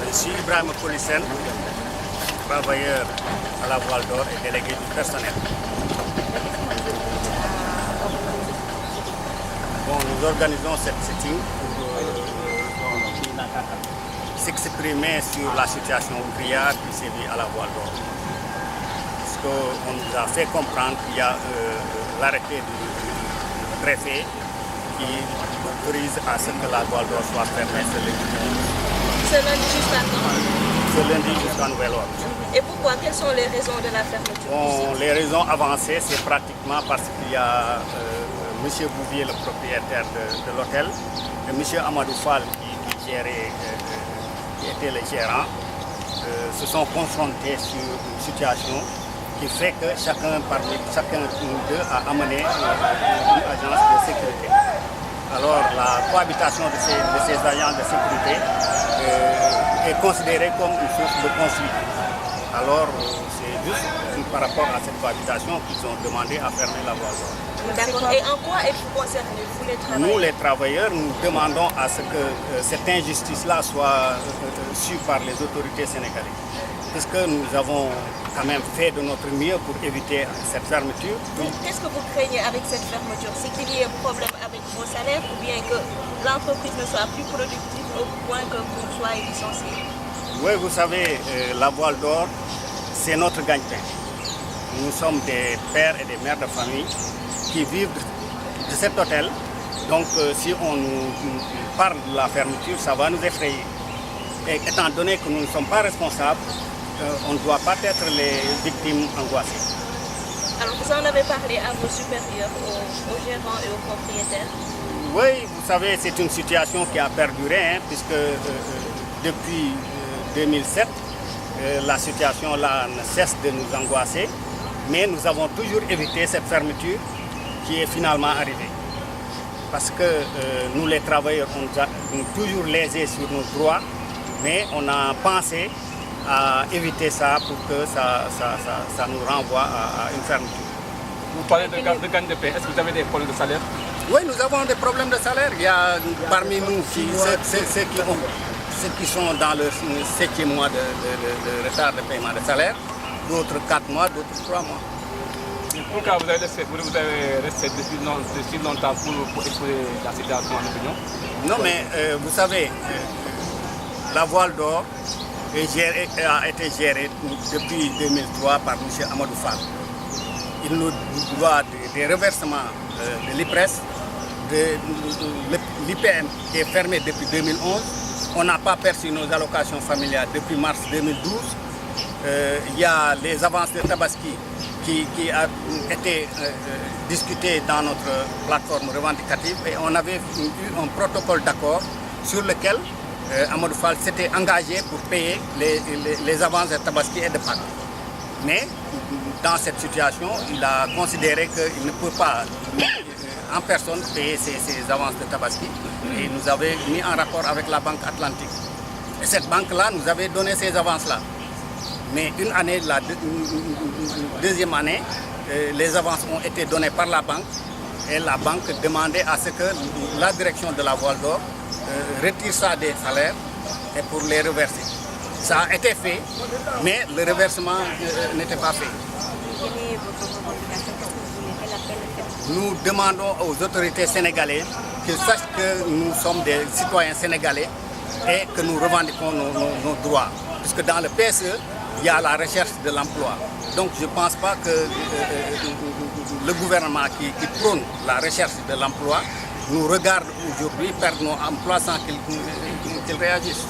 Je suis Ibrahim Polissen, travailleur à la Voile d'Or et délégué du personnel. Bon, nous organisons cette sitting pour s'exprimer sur la situation ouvrière qui sévit à la Voile d'Or. Parce qu'on nous a fait comprendre qu'il y a l'arrêté du préfet qui autorise à ce que la Voile d'Or soit fermée ce lundi. Ce lundi jusqu'à quand? Ce lundi jusqu'à nouvel ordre. Et pourquoi? Quelles sont les raisons de la fermeture? Bon, les raisons avancées, c'est pratiquement parce qu'il y a M. Bouvier, le propriétaire de l'hôtel, et M. Amadou Fall qui était le gérant, se sont confrontés sur une situation qui fait que chacun de nous deux a amené une agence de sécurité. Alors la cohabitation de ces agents de sécurité est considérée comme une source de conflit. Alors c'est juste par rapport à cette cohabitation qu'ils ont demandé à fermer la voie. D'accord. Et en quoi êtes-vous concernés, vous les travailleurs? Nous les travailleurs, nous demandons à ce que cette injustice-là soit sue par les autorités sénégalaises. Puisque nous avons quand même fait de notre mieux pour éviter cette fermeture. Qu'est-ce que vous craignez avec cette fermeture? C'est qu'il y ait un problème avec vos salaires ou bien que l'entreprise ne soit plus productive au point que vous soyez licenciés? Oui, vous savez, la Voile d'Or, c'est notre gagne-pain. Nous sommes des pères et des mères de famille qui vivent de cet hôtel. Donc si on nous parle de la fermeture, ça va nous effrayer. Et étant donné que nous ne sommes pas responsables, on ne doit pas être les victimes angoissées. Alors vous en avez parlé à vos supérieurs, aux gérants et aux propriétaires? Oui, vous savez, c'est une situation qui a perduré, puisque depuis 2007, la situation là ne cesse de nous angoisser, mais nous avons toujours évité cette fermeture qui est finalement arrivée. Parce que nous les travailleurs, on nous a toujours lésés sur nos droits, mais on a pensé à éviter ça pour que ça nous renvoie à une fermeture. Vous parlez de gagne de paie. Est-ce que vous avez des problèmes de salaire? Oui, nous avons des problèmes de salaire. Il y a parmi nous ceux qui sont dans leur 7e mois de retard de paiement de salaire, d'autres 4 mois, d'autres 3 mois. Pourquoi vous avez resté depuis longtemps pour exposer la situation en opinion? Non, mais vous savez, la Voile d'Or a été gérée depuis 2003 par M. Amadou Fall. Il nous doit des reversements de l'IPRES, de l'IPM qui est fermé depuis 2011. On n'a pas perçu nos allocations familiales depuis mars 2012. Il y a les avances de Tabaski qui a été discuté dans notre plateforme revendicative et on avait eu un protocole d'accord sur lequel Amadou Fall s'était engagé pour payer les avances de Tabaski et de Pâques. Mais dans cette situation, il a considéré qu'il ne peut pas en personne payer ces avances de Tabaski et nous avait mis en rapport avec la Banque Atlantique. Et cette banque-là nous avait donné ces avances-là. Mais une année, la deuxième année, les avances ont été données par la banque et la banque demandait à ce que la direction de la Voile d'Or retire ça des salaires et pour les reverser. Ça a été fait, mais le reversement n'était pas fait. Quelle est votre revendication? Qu'est-ce que vous voulez? Quel appel faites-vous? Nous demandons aux autorités sénégalaises qu'ils sachent que nous sommes des citoyens sénégalais et que nous revendiquons nos droits. Puisque dans le PSE, il y a la recherche de l'emploi. Donc je ne pense pas que le gouvernement qui prône la recherche de l'emploi nous regarde aujourd'hui perdre nos emplois sans qu'ils réagissent.